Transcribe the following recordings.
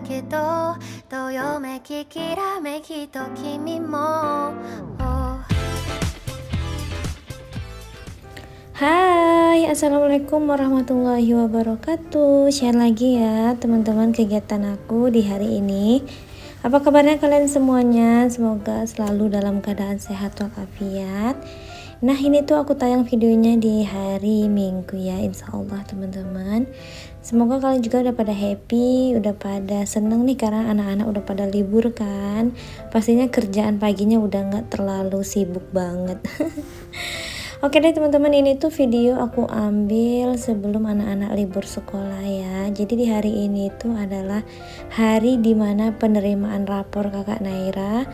けどどよめききらめきと君も Hai, assalamualaikum warahmatullahi wabarakatuh. Share lagi ya teman-teman kegiatan aku di hari ini. Apa kabarnya kalian semuanya? Semoga selalu dalam keadaan sehat walafiat. Nah, ini tuh aku tayang videonya di hari Minggu ya, insya Allah teman-teman. Semoga kalian juga udah pada happy, udah pada seneng nih karena anak-anak udah pada libur kan. Pastinya kerjaan paginya udah nggak terlalu sibuk banget. Oke deh teman-teman, ini tuh video aku ambil sebelum anak-anak libur sekolah ya. Jadi di hari ini tuh adalah hari dimana penerimaan rapor kakak Naira.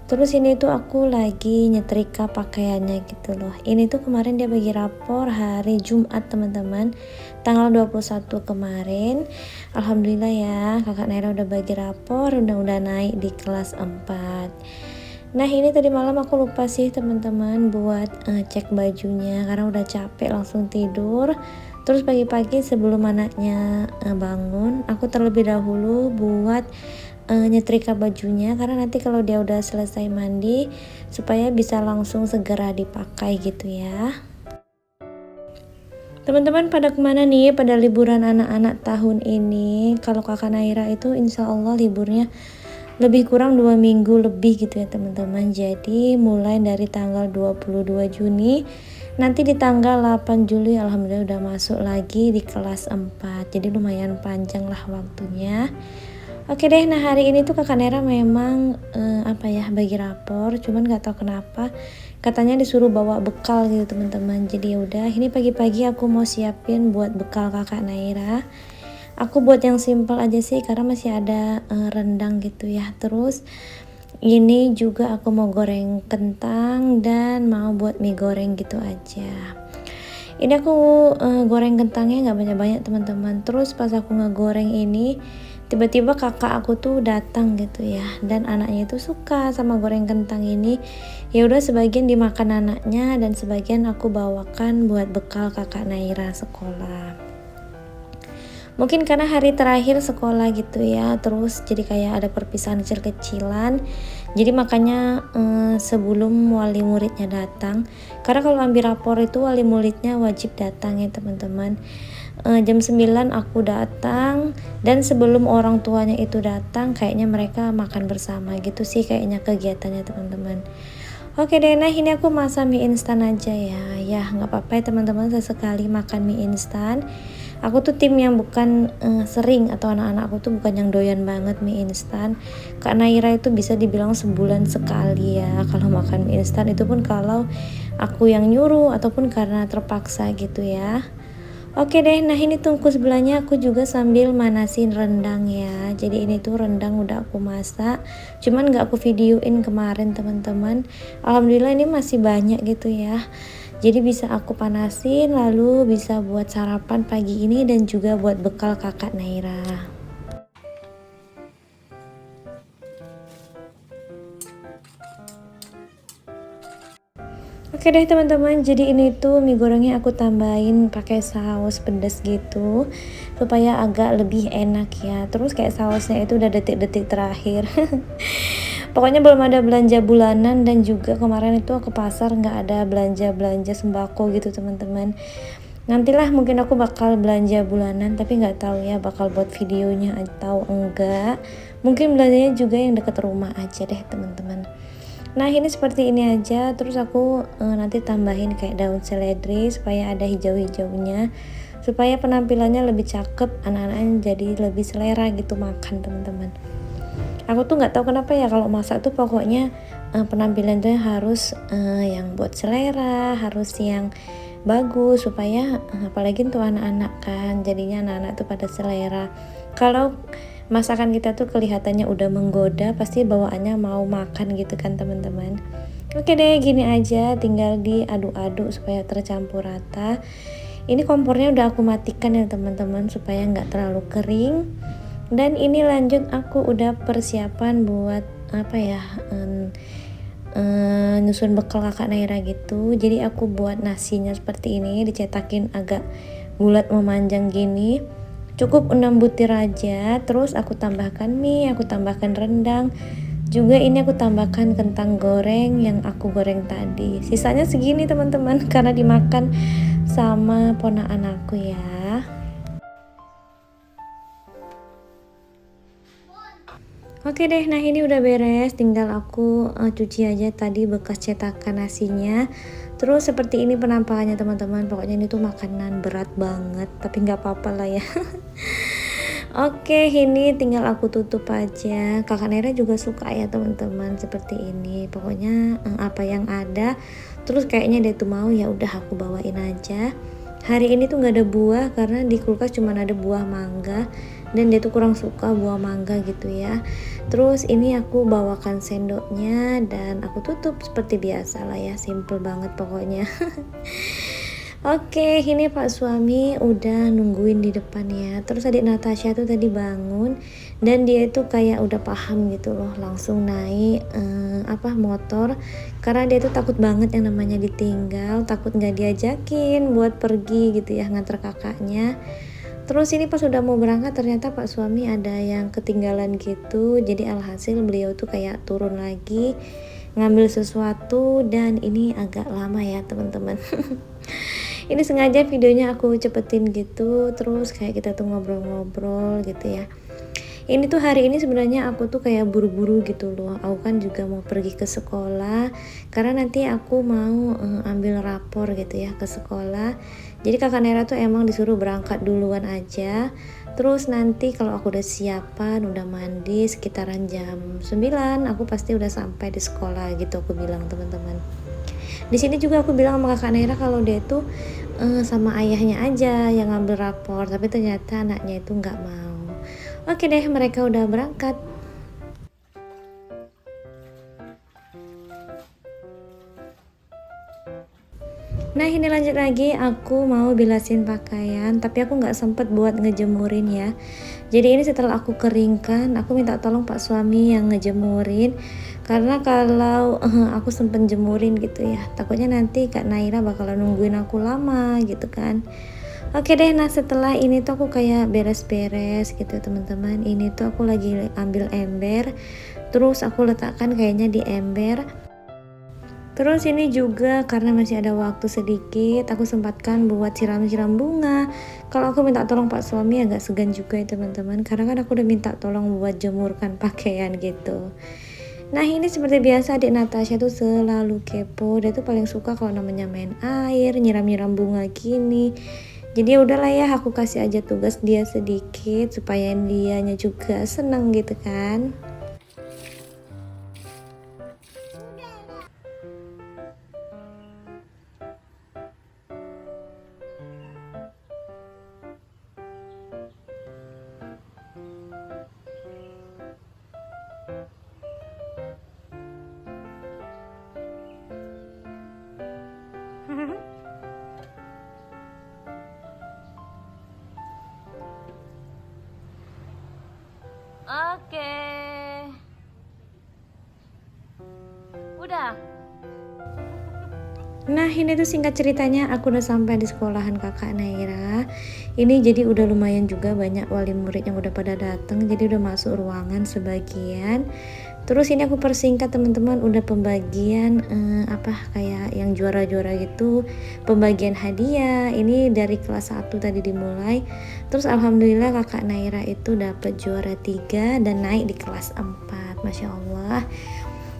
Terus ini tuh aku lagi nyetrika pakaiannya gitu loh. Ini tuh kemarin dia bagi rapor hari Jumat teman-teman, tanggal 21 kemarin. Alhamdulillah ya, kakak Naira udah bagi rapor, udah naik di kelas 4. Nah, ini tadi malam aku lupa sih teman-teman buat cek bajunya karena udah capek langsung tidur. Terus pagi-pagi sebelum anaknya bangun, aku terlebih dahulu buat nyetrika bajunya karena nanti kalau dia udah selesai mandi supaya bisa langsung segera dipakai gitu ya. Teman-teman pada kemana nih pada liburan anak-anak tahun ini? Kalau kakak Naira itu insya Allah liburnya lebih kurang 2 minggu lebih gitu ya teman-teman. Jadi mulai dari tanggal 22 Juni nanti di tanggal 8 Juli alhamdulillah udah masuk lagi di kelas 4. Jadi lumayan panjang lah waktunya. Oke deh, nah hari ini tuh kakak Nera memang bagi rapor, cuman nggak tahu kenapa katanya disuruh bawa bekal gitu teman-teman. Jadi ya udah, ini pagi-pagi aku mau siapin buat bekal kakak Naira. Aku buat yang simple aja sih karena masih ada rendang gitu ya. Terus ini juga aku mau goreng kentang dan mau buat mie goreng gitu aja. Ini aku goreng kentangnya nggak banyak-banyak teman-teman. Terus pas aku ngegoreng ini tiba-tiba kakak aku tuh datang gitu ya, dan anaknya itu suka sama goreng kentang ini. Ya udah sebagian dimakan anaknya dan sebagian aku bawakan buat bekal kakak Naira sekolah. Mungkin karena hari terakhir sekolah gitu ya, terus jadi kayak ada perpisahan kecil-kecilan. Jadi makanya sebelum wali muridnya datang, karena kalau ambil rapor itu wali muridnya wajib datang ya teman-teman. Jam 9 aku datang, dan sebelum orang tuanya itu datang kayaknya mereka makan bersama gitu sih kayaknya kegiatannya teman-teman. Oke deh, nah ini aku masak mie instan aja ya. Ya nggak apa-apa ya teman-teman, sesekali makan mie instan. Aku tuh tim yang bukan sering, atau anak-anak aku tuh bukan yang doyan banget mie instan. Kak Naira itu bisa dibilang sebulan sekali ya kalau makan mie instan, itu pun kalau aku yang nyuruh ataupun karena terpaksa gitu ya. Oke deh, nah ini tungku sebelahnya aku juga sambil manasin rendang ya. Jadi ini tuh rendang udah aku masak, cuman gak aku videoin kemarin teman-teman. Alhamdulillah ini masih banyak gitu ya. Jadi bisa aku panasin lalu bisa buat sarapan pagi ini dan juga buat bekal kakak Naira. Oke deh teman-teman, jadi ini tuh mie gorengnya aku tambahin pakai saus pedas gitu supaya agak lebih enak ya. Terus kayak sausnya itu udah detik-detik terakhir. Pokoknya belum ada belanja bulanan, dan juga kemarin itu ke pasar nggak ada belanja sembako gitu teman-teman. Nantilah mungkin aku bakal belanja bulanan, tapi nggak tahu ya bakal buat videonya atau enggak. Mungkin belanjanya juga yang deket rumah aja deh teman-teman. Nah ini seperti ini aja. Terus aku nanti tambahin kayak daun seledri supaya ada hijau-hijaunya, supaya penampilannya lebih cakep, anak-anaknya jadi lebih selera gitu makan teman-teman. Aku tuh nggak tahu kenapa ya kalau masak tuh pokoknya penampilan tuh harus yang buat selera, harus yang bagus supaya apalagi untuk anak-anak kan, jadinya anak-anak tuh pada selera. Kalau masakan kita tuh kelihatannya udah menggoda, pasti bawaannya mau makan gitu kan teman-teman. Oke deh, gini aja, tinggal diaduk-aduk supaya tercampur rata. Ini kompornya udah aku matikan ya teman-teman supaya nggak terlalu kering. Dan ini lanjut aku udah persiapan buat nyusun bekal kakak Naira gitu. Jadi aku buat nasinya seperti ini, dicetakin agak bulat memanjang gini. cukup 6 butir aja. Terus aku tambahkan mie, aku tambahkan rendang juga, ini aku tambahkan kentang goreng yang aku goreng tadi. Sisanya segini teman-teman karena dimakan sama ponakan aku ya. Oke deh, nah ini udah beres, tinggal aku cuci aja tadi bekas cetakan nasinya. Terus seperti ini penampakannya teman-teman, pokoknya ini tuh makanan berat banget, tapi nggak apa-apa lah ya. Oke, ini tinggal aku tutup aja. Kakak Nera juga suka ya teman-teman seperti ini. Pokoknya apa yang ada, terus kayaknya dia tuh mau, ya udah aku bawain aja. Hari ini tuh nggak ada buah karena di kulkas cuma ada buah mangga dan dia tuh kurang suka buah mangga gitu ya. Terus ini aku bawakan sendoknya dan aku tutup seperti biasa lah ya, simple banget pokoknya. Oke, ini Pak suami udah nungguin di depan ya. Terus adik Natasha tuh tadi bangun dan dia itu kayak udah paham gitu loh, langsung naik motor karena dia tuh takut banget yang namanya ditinggal, takut nggak diajakin buat pergi gitu ya nganter kakaknya. Terus ini pas udah mau berangkat ternyata Pak suami ada yang ketinggalan gitu. Jadi alhasil beliau tuh kayak turun lagi ngambil sesuatu dan ini agak lama ya teman-teman. Ini sengaja videonya aku cepetin gitu, terus kayak kita tuh ngobrol-ngobrol gitu ya. Ini tuh hari ini sebenarnya aku tuh kayak buru-buru gitu loh. Aku kan juga mau pergi ke sekolah karena nanti aku mau ambil rapor gitu ya ke sekolah. Jadi kakak Nera tuh emang disuruh berangkat duluan aja. Terus nanti kalau aku udah siapan, udah mandi sekitaran jam 9, aku pasti udah sampai di sekolah gitu aku bilang teman-teman. Di sini juga aku bilang sama kakak Nera kalau dia tuh sama ayahnya aja yang ngambil rapor, tapi ternyata anaknya itu nggak mau. Oke deh, mereka udah berangkat. Nah ini lanjut lagi, aku mau bilasin pakaian tapi aku nggak sempet buat ngejemurin ya. Jadi ini setelah aku keringkan, aku minta tolong Pak suami yang ngejemurin karena kalau aku sempet jemurin gitu ya, takutnya nanti Kak Naira bakalan nungguin aku lama gitu kan. Oke deh, nah setelah ini tuh aku kayak beres-beres gitu teman-teman. Ini tuh aku lagi ambil ember, terus aku letakkan kayaknya di ember. Terus ini juga karena masih ada waktu sedikit, aku sempatkan buat siram-siram bunga. Kalau aku minta tolong Pak suami agak segan juga ya teman-teman, karena kan aku udah minta tolong buat jemurkan pakaian gitu. Nah ini seperti biasa adik Natasha tuh selalu kepo, dia tuh paling suka kalau namanya main air, nyiram-nyiram bunga gini. Jadi udahlah ya, aku kasih aja tugas dia sedikit supaya dianya juga seneng gitu kan. Oke. Udah. Nah ini tuh singkat ceritanya aku udah sampai di sekolahan kakak Naira. Ini jadi udah lumayan juga banyak wali murid yang udah pada datang, jadi udah masuk ruangan sebagian. Terus ini aku persingkat teman-teman, udah pembagian kayak yang juara-juara gitu, pembagian hadiah. Ini dari kelas 1 tadi dimulai. Terus alhamdulillah kakak Naira itu dapat juara 3 dan naik di kelas 4. Masya Allah.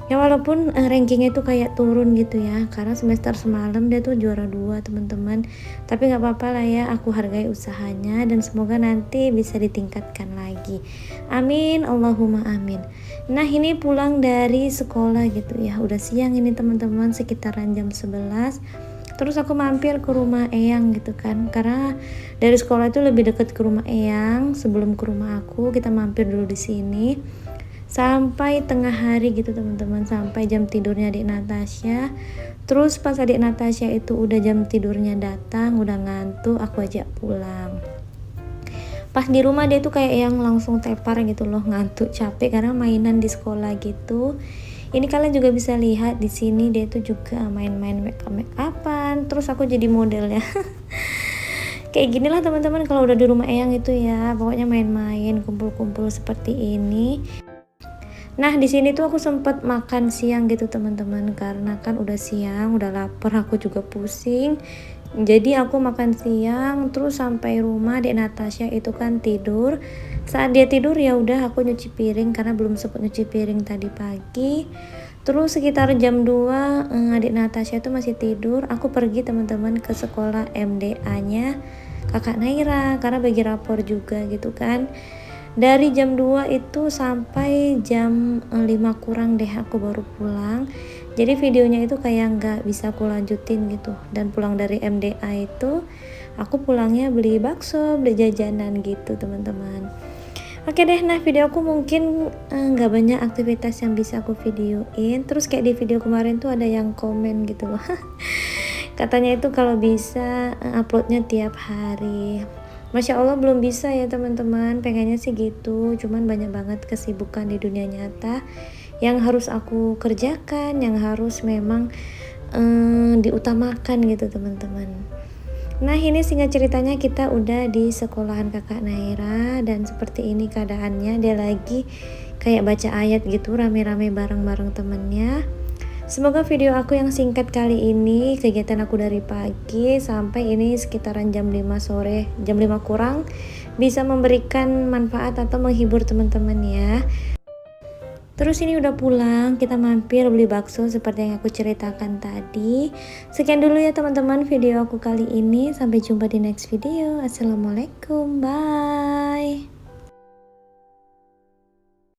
Ya walaupun rankingnya itu kayak turun gitu ya, karena semester semalam dia tuh juara 2 teman-teman. Tapi nggak apa-apa lah ya, aku hargai usahanya dan semoga nanti bisa ditingkatkan lagi. Amin, Allahumma amin. Nah ini pulang dari sekolah gitu ya, udah siang ini teman-teman, sekitaran jam 11. Terus aku mampir ke rumah Eyang gitu kan, karena dari sekolah itu lebih dekat ke rumah Eyang. Sebelum ke rumah aku, kita mampir dulu di sini sampai tengah hari gitu teman-teman, sampai jam tidurnya adik Natasha. Terus pas adik Natasha itu udah jam tidurnya datang, udah ngantuk, aku ajak pulang. Pas di rumah dia tuh kayak yang langsung tepar gitu loh, ngantuk capek karena mainan di sekolah gitu. Ini kalian juga bisa lihat di sini dia tuh juga main-main make upan. Terus aku jadi modelnya. Kayak ginilah teman-teman kalau udah di rumah Eyang itu ya, pokoknya main-main, kumpul-kumpul seperti ini. Nah, di sini tuh aku sempet makan siang gitu teman-teman, karena kan udah siang, udah lapar, aku juga pusing. Jadi aku makan siang, terus sampai rumah Dek Natasha itu kan tidur. Saat dia tidur ya udah aku nyuci piring karena belum sempet nyuci piring tadi pagi. Terus sekitar jam 2 adik Natasha itu masih tidur. Aku pergi teman-teman ke sekolah MDA-nya Kakak Naira karena bagi rapor juga gitu kan. Dari jam 2 itu sampai jam 5 kurang deh aku baru pulang. Jadi videonya itu kayak nggak bisa aku lanjutin gitu. Dan pulang dari MDA itu aku pulangnya beli bakso, beli jajanan gitu teman-teman. Oke deh, nah video aku mungkin nggak banyak aktivitas yang bisa aku videoin. Terus kayak di video kemarin tuh ada yang komen gitu loh. Katanya itu kalau bisa uploadnya tiap hari. Masya Allah belum bisa ya teman-teman, pengennya sih gitu, cuman banyak banget kesibukan di dunia nyata yang harus aku kerjakan, yang harus memang diutamakan gitu teman-teman. Nah ini singkat ceritanya kita udah di sekolahan kakak Naira dan seperti ini keadaannya, dia lagi kayak baca ayat gitu rame-rame bareng-bareng temennya. Semoga video aku yang singkat kali ini, kegiatan aku dari pagi sampai ini sekitaran jam 5 sore, jam 5 kurang, bisa memberikan manfaat atau menghibur teman-teman ya. Terus ini udah pulang, kita mampir beli bakso seperti yang aku ceritakan tadi. Sekian dulu ya teman-teman video aku kali ini, sampai jumpa di next video. Assalamualaikum, bye.